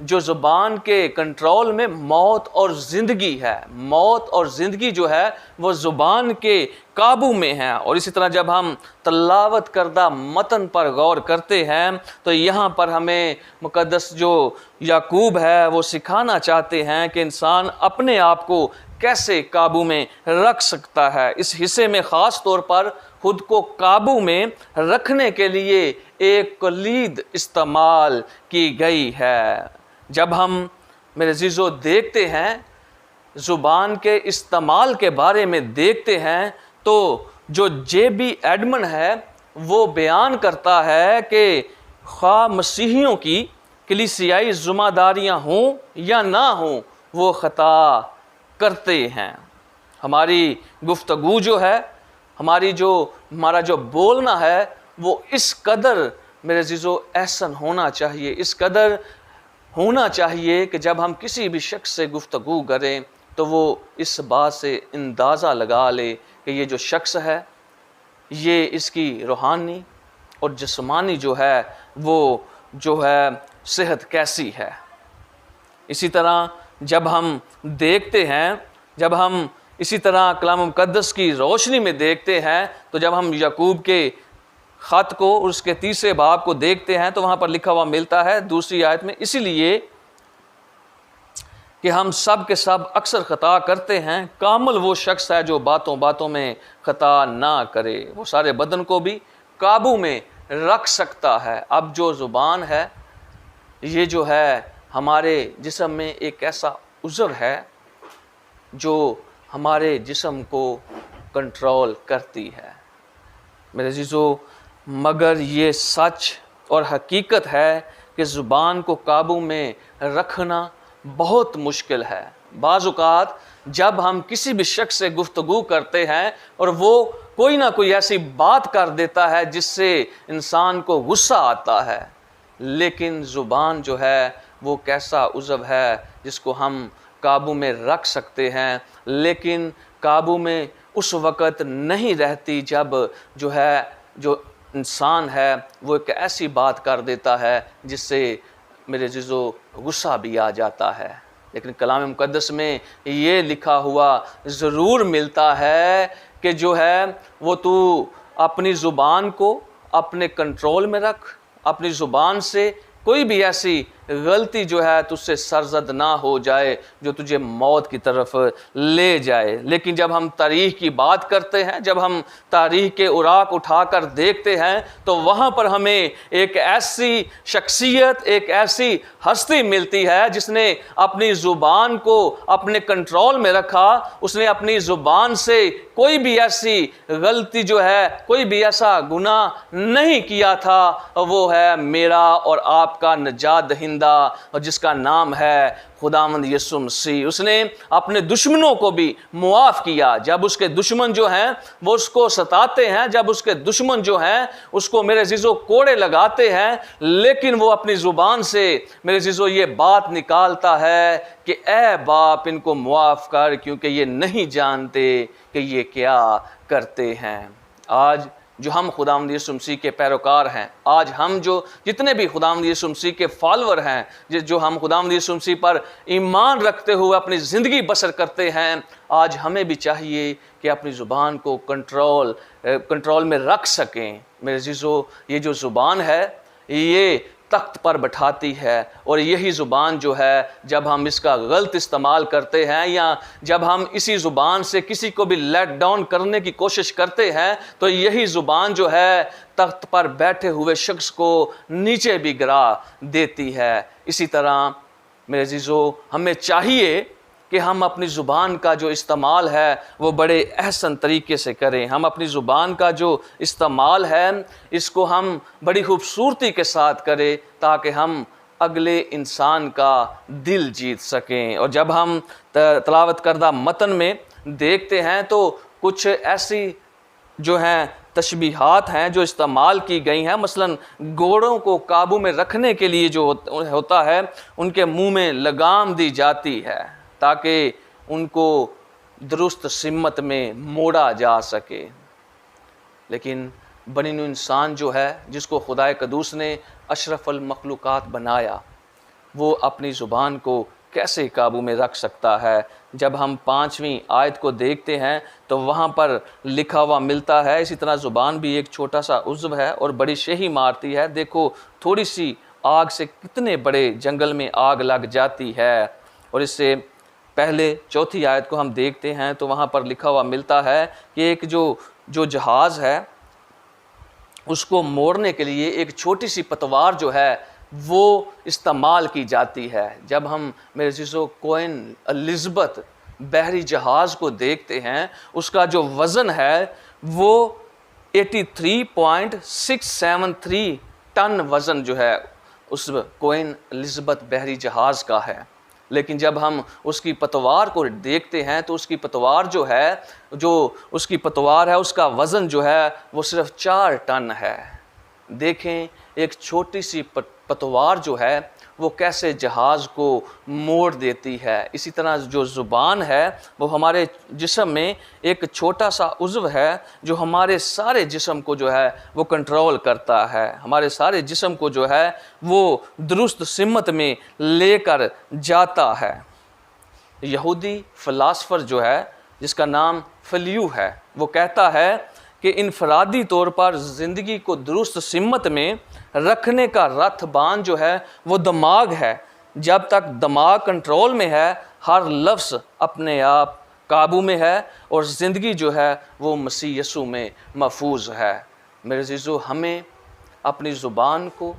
جو زبان کے کنٹرول میں موت اور زندگی ہے، موت اور زندگی جو ہے وہ زبان کے قابو میں ہے۔ اور اسی طرح جب ہم تلاوت کردہ متن پر غور کرتے ہیں تو یہاں پر ہمیں مقدس جو یعقوب ہے وہ سکھانا چاہتے ہیں کہ انسان اپنے آپ کو کیسے قابو میں رکھ سکتا ہے۔ اس حصے میں خاص طور پر خود کو قابو میں رکھنے کے لیے ایک کلید استعمال کی گئی ہے۔ جب ہم میرے عزیزو دیکھتے ہیں، زبان کے استعمال کے بارے میں دیکھتے ہیں، تو جو جے بی ایڈمن ہے وہ بیان کرتا ہے کہ خواہ مسیحیوں کی کلیسیائی ذمہ داریاں ہوں یا نہ ہوں، وہ خطا کرتے ہیں۔ ہماری گفتگو جو ہے، ہمارا جو بولنا ہے، وہ اس قدر میرے عزیزو احسن ہونا چاہیے، اس قدر ہونا چاہیے کہ جب ہم کسی بھی شخص سے گفتگو کریں تو وہ اس بات سے اندازہ لگا لے کہ یہ جو شخص ہے، یہ اس کی روحانی اور جسمانی جو ہے وہ جو ہے صحت کیسی ہے۔ اسی طرح جب ہم دیکھتے ہیں، جب ہم اسی طرح کلام مقدس کی روشنی میں دیکھتے ہیں، تو جب ہم یعقوب کے خط کو اور اس کے 3 باب کو دیکھتے ہیں تو وہاں پر لکھا ہوا ملتا ہے 2 آیت میں، اسی لیے کہ ہم سب کے سب اکثر خطا کرتے ہیں، کامل وہ شخص ہے جو باتوں باتوں میں خطا نہ کرے، وہ سارے بدن کو بھی قابو میں رکھ سکتا ہے۔ اب جو زبان ہے، یہ جو ہے ہمارے جسم میں ایک ایسا عضو ہے جو ہمارے جسم کو کنٹرول کرتی ہے۔ میرے عزیزو، مگر یہ سچ اور حقیقت ہے کہ زبان کو قابو میں رکھنا بہت مشکل ہے۔ بعض اوقات جب ہم کسی بھی شخص سے گفتگو کرتے ہیں اور وہ کوئی نہ کوئی ایسی بات کر دیتا ہے جس سے انسان کو غصہ آتا ہے، لیکن زبان جو ہے وہ کیسا عضو ہے جس کو ہم قابو میں رکھ سکتے ہیں، لیکن قابو میں اس وقت نہیں رہتی جب جو انسان ہے وہ ایک ایسی بات کر دیتا ہے جس سے میرے عزیزو غصہ بھی آ جاتا ہے۔ لیکن کلام مقدس میں یہ لکھا ہوا ضرور ملتا ہے کہ جو ہے وہ تو اپنی زبان کو اپنے کنٹرول میں رکھ، اپنی زبان سے کوئی بھی ایسی غلطی جو ہے تجھ سے سرزد نہ ہو جائے جو تجھے موت کی طرف لے جائے۔ لیکن جب ہم تاریخ کی بات کرتے ہیں، جب ہم تاریخ کے اوراق اٹھا کر دیکھتے ہیں تو وہاں پر ہمیں ایک ایسی شخصیت، ایک ایسی ہستی ملتی ہے جس نے اپنی زبان کو اپنے کنٹرول میں رکھا، اس نے اپنی زبان سے کوئی بھی ایسی غلطی جو ہے، کوئی بھی ایسا گناہ نہیں کیا تھا۔ وہ ہے میرا اور آپ کا نجات دہندہ، اور جس کا نام ہے خداوند یسوع مسیح۔ اس نے اپنے دشمنوں کو بھی معاف کیا۔ جب اس کے دشمن جو ہیں وہ اس کو ستاتے ہیں، جب اس کے دشمن جو ہیں اس کو میرے عزیزو کوڑے لگاتے ہیں، لیکن وہ اپنی زبان سے میرے عزیزو یہ بات نکالتا ہے کہ اے باپ ان کو معاف کر، کیونکہ یہ نہیں جانتے کہ یہ کیا کرتے ہیں۔ آج جو ہم خداوند یسوع مسیح کے پیروکار ہیں، آج ہم جو جتنے بھی خداوند یسوع مسیح کے فالور ہیں، جو ہم خداوند یسوع مسیح پر ایمان رکھتے ہوئے اپنی زندگی بسر کرتے ہیں، آج ہمیں بھی چاہیے کہ اپنی زبان کو کنٹرول میں رکھ سکیں۔ میرے عزیزو، یہ جو زبان ہے یہ تخت پر بٹھاتی ہے، اور یہی زبان جو ہے جب ہم اس کا غلط استعمال کرتے ہیں یا جب ہم اسی زبان سے کسی کو بھی لیٹ ڈاؤن کرنے کی کوشش کرتے ہیں تو یہی زبان جو ہے تخت پر بیٹھے ہوئے شخص کو نیچے بھی گرا دیتی ہے۔ اسی طرح میرے عزیزو، ہمیں چاہیے کہ ہم اپنی زبان کا جو استعمال ہے وہ بڑے احسن طریقے سے کریں۔ ہم اپنی زبان کا جو استعمال ہے اس کو ہم بڑی خوبصورتی کے ساتھ کریں تاکہ ہم اگلے انسان کا دل جیت سکیں۔ اور جب ہم تلاوت کردہ متن میں دیکھتے ہیں تو کچھ ایسی جو ہیں تشبیہات ہیں جو استعمال کی گئی ہیں، مثلا گھوڑوں کو قابو میں رکھنے کے لیے جو ہوتا ہے ان کے منہ میں لگام دی جاتی ہے تاکہ ان کو درست سمت میں موڑا جا سکے۔ لیکن بنی نوع انسان جو ہے، جس کو خدائے قدوس نے اشرف المخلوقات بنایا، وہ اپنی زبان کو کیسے قابو میں رکھ سکتا ہے؟ جب ہم 5ویں آیت کو دیکھتے ہیں تو وہاں پر لکھا ہوا ملتا ہے، اسی طرح زبان بھی ایک چھوٹا سا عضو ہے اور بڑی شہی مارتی ہے، دیکھو تھوڑی سی آگ سے کتنے بڑے جنگل میں آگ لگ جاتی ہے۔ اور اس سے پہلے 4 آیت کو ہم دیکھتے ہیں تو وہاں پر لکھا ہوا ملتا ہے کہ ایک جو جہاز ہے اس کو موڑنے کے لیے ایک چھوٹی سی پتوار جو ہے وہ استعمال کی جاتی ہے۔ جب ہم میرے عزیزو کوئن الزبتھ بحری جہاز کو دیکھتے ہیں، اس کا جو وزن ہے وہ 83.673 ٹن وزن جو ہے اس کوئن الزبتھ بحری جہاز کا ہے، لیکن جب ہم اس کی پتوار کو دیکھتے ہیں تو اس کی پتوار جو ہے اس کا وزن جو ہے وہ صرف 4 ٹن ہے۔ دیکھیں ایک چھوٹی سی پتوار جو ہے وہ کیسے جہاز کو موڑ دیتی ہے۔ اسی طرح جو زبان ہے وہ ہمارے جسم میں ایک چھوٹا سا عضو ہے جو ہمارے سارے جسم کو جو ہے وہ کنٹرول کرتا ہے، ہمارے سارے جسم کو جو ہے وہ درست سمت میں لے کر جاتا ہے۔ یہودی فلاسفر جو ہے جس کا نام فلیو ہے، وہ کہتا ہے کہ انفرادی طور پر زندگی کو درست سمت میں رکھنے کا رتھ بان جو ہے وہ دماغ ہے۔ جب تک دماغ کنٹرول میں ہے ہر لفظ اپنے آپ قابو میں ہے اور زندگی جو ہے وہ مسیح یسوع میں محفوظ ہے۔ میرے عزیزو، ہمیں اپنی زبان کو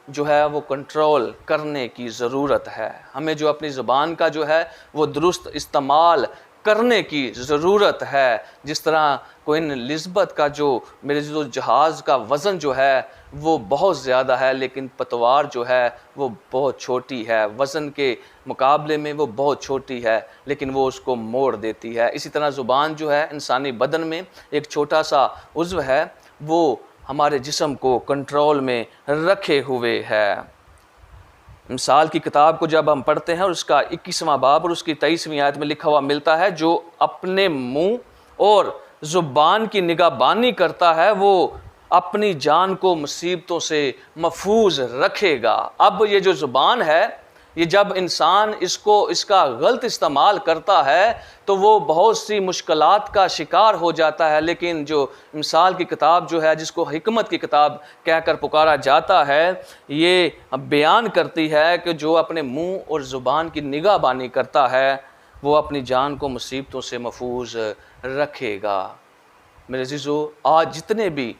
جو ہے وہ کنٹرول کرنے کی ضرورت ہے، ہمیں جو اپنی زبان کا جو ہے وہ درست استعمال کرنے کی ضرورت ہے۔ جس طرح کوئن الزبتھ کا جو میرے جو جہاز کا وزن جو ہے وہ بہت زیادہ ہے، لیکن پتوار جو ہے وہ بہت چھوٹی ہے، وزن کے مقابلے میں وہ بہت چھوٹی ہے، لیکن وہ اس کو موڑ دیتی ہے۔ اسی طرح زبان جو ہے انسانی بدن میں ایک چھوٹا سا عضو ہے، وہ ہمارے جسم کو کنٹرول میں رکھے ہوئے ہے۔ مثال کی کتاب کو جب ہم پڑھتے ہیں اور اس کا 21واں باب اور اس کی 23ویں آیت میں لکھا ہوا ملتا ہے، جو اپنے منہ اور زبان کی نگہبانی کرتا ہے وہ اپنی جان کو مصیبتوں سے محفوظ رکھے گا۔ اب یہ جو زبان ہے، یہ جب انسان اس کا غلط استعمال کرتا ہے تو وہ بہت سی مشکلات کا شکار ہو جاتا ہے، لیکن جو مثال کی کتاب جو ہے جس کو حکمت کی کتاب کہہ کر پکارا جاتا ہے، یہ بیان کرتی ہے کہ جو اپنے منہ اور زبان کی نگہبانی کرتا ہے وہ اپنی جان کو مصیبتوں سے محفوظ رکھے گا۔ میرے عزیزو، آج جتنے بھی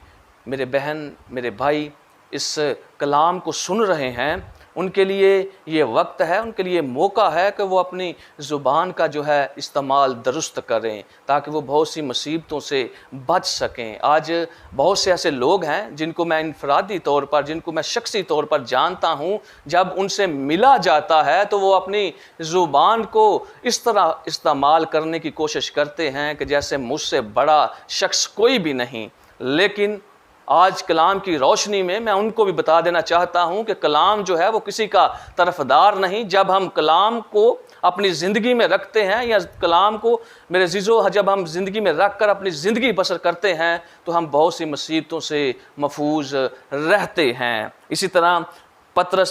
میرے بہن میرے بھائی اس کلام کو سن رہے ہیں، ان کے لیے یہ وقت ہے، ان کے لیے موقع ہے کہ وہ اپنی زبان کا جو ہے استعمال درست کریں تاکہ وہ بہت سی مصیبتوں سے بچ سکیں۔ آج بہت سے ایسے لوگ ہیں جن کو میں انفرادی طور پر، جن کو میں شخصی طور پر جانتا ہوں، جب ان سے ملا جاتا ہے تو وہ اپنی زبان کو اس طرح استعمال کرنے کی کوشش کرتے ہیں کہ جیسے مجھ سے بڑا شخص کوئی بھی نہیں۔ لیکن آج کلام کی روشنی میں ان کو بھی بتا دینا چاہتا ہوں کہ کلام جو ہے وہ کسی کا طرفدار نہیں۔ جب ہم کلام کو اپنی زندگی میں رکھتے ہیں یا کلام کو میرے عزیزو جب ہم زندگی میں رکھ کر اپنی زندگی بسر کرتے ہیں تو ہم بہت سی مصیبتوں سے محفوظ رہتے ہیں۔ اسی طرح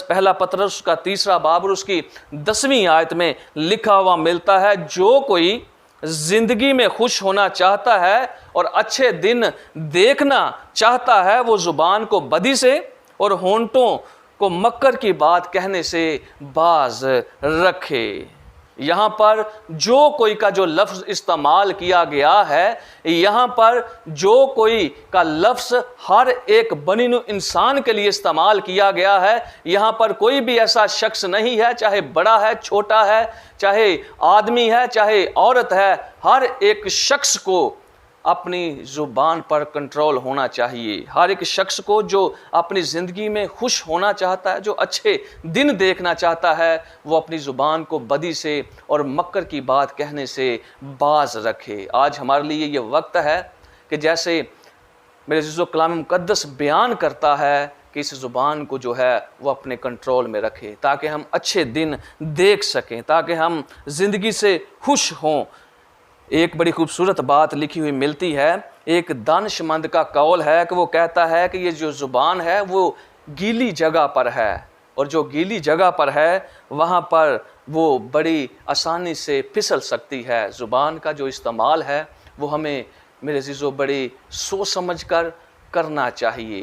پہلا پطرس کا 3 باب اور اس کی 10ویں آیت میں لکھا ہوا ملتا ہے، جو کوئی زندگی میں خوش ہونا چاہتا ہے اور اچھے دن دیکھنا چاہتا ہے وہ زبان کو بدی سے اور ہونٹوں کو مکر کی بات کہنے سے باز رکھے۔ یہاں پر جو کوئی کا جو لفظ استعمال کیا گیا ہے، یہاں پر جو کوئی کا لفظ ہر ایک بنی نوع انسان کے لیے استعمال کیا گیا ہے۔ یہاں پر کوئی بھی ایسا شخص نہیں ہے، چاہے بڑا ہے، چھوٹا ہے، چاہے آدمی ہے، چاہے عورت ہے، ہر ایک شخص کو اپنی زبان پر کنٹرول ہونا چاہیے۔ ہر ایک شخص کو جو اپنی زندگی میں خوش ہونا چاہتا ہے، جو اچھے دن دیکھنا چاہتا ہے، وہ اپنی زبان کو بدی سے اور مکر کی بات کہنے سے باز رکھے۔ آج ہمارے لیے یہ وقت ہے کہ جیسے میرے عزیزو کلام مقدس بیان کرتا ہے کہ اس زبان کو جو ہے وہ اپنے کنٹرول میں رکھے تاکہ ہم اچھے دن دیکھ سکیں، تاکہ ہم زندگی سے خوش ہوں۔ ایک بڑی خوبصورت بات لکھی ہوئی ملتی ہے، ایک دانش مند کا قول ہے کہ وہ کہتا ہے کہ یہ جو زبان ہے وہ گیلی جگہ پر ہے، اور جو گیلی جگہ پر ہے وہاں پر وہ بڑی آسانی سے پھسل سکتی ہے۔ زبان کا جو استعمال ہے وہ ہمیں میرے عزیزو بڑی سوچ سمجھ کر کرنا چاہیے۔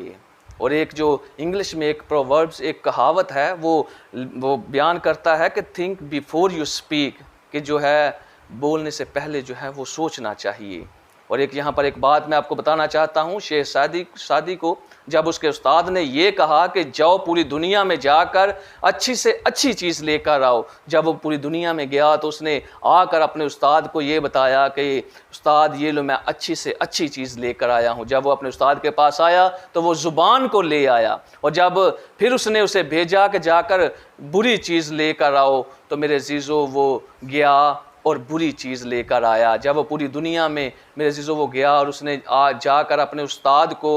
اور ایک جو انگلش میں ایک پرووربس، ایک کہاوت ہے، وہ بیان کرتا ہے کہ تھنک بیفور یو اسپیک، کہ جو ہے بولنے سے پہلے جو ہے وہ سوچنا چاہیے۔ اور ایک یہاں پر ایک بات میں آپ کو بتانا چاہتا ہوں، شیخ سعدی کو جب اس کے استاد نے یہ کہا کہ جاؤ پوری دنیا میں جا کر اچھی سے اچھی چیز لے کر آؤ، جب وہ پوری دنیا میں گیا تو اس نے آ کر اپنے استاد کو یہ بتایا کہ استاد یہ لو میں اچھی سے اچھی چیز لے کر آیا ہوں۔ جب وہ اپنے استاد کے پاس آیا تو وہ زبان کو لے آیا، اور جب پھر اس نے اسے بھیجا کہ جا کر بری چیز لے کر آؤ، تو میرے عزیزو وہ گیا اور بری چیز لے کر آیا۔ جب وہ پوری دنیا میں میرے عزیزو وہ گیا اور اس نے جا کر اپنے استاد کو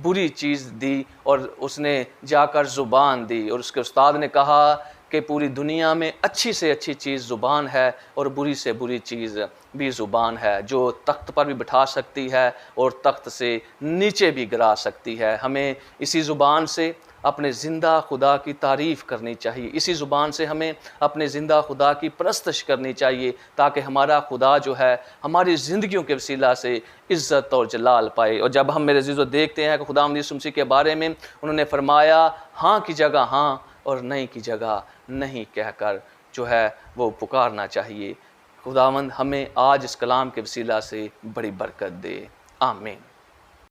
بری چیز دی، اور اس نے جا کر زبان دی، اور اس کے استاد نے کہا کہ پوری دنیا میں اچھی سے اچھی چیز زبان ہے اور بری سے بری چیز بھی زبان ہے، جو تخت پر بھی بٹھا سکتی ہے اور تخت سے نیچے بھی گرا سکتی ہے۔ ہمیں اسی زبان سے اپنے زندہ خدا کی تعریف کرنی چاہیے، اسی زبان سے ہمیں اپنے زندہ خدا کی پرستش کرنی چاہیے، تاکہ ہمارا خدا جو ہے ہماری زندگیوں کے وسیلہ سے عزت اور جلال پائے۔ اور جب ہم میرے عزیزو دیکھتے ہیں کہ خداوند یسوع مسیح کے بارے میں انہوں نے فرمایا ہاں کی جگہ ہاں اور نہیں کی جگہ نہیں کہہ کر جو ہے وہ پکارنا چاہیے۔ خداوند ہمیں آج اس کلام کے وسیلہ سے بڑی برکت دے، آمین۔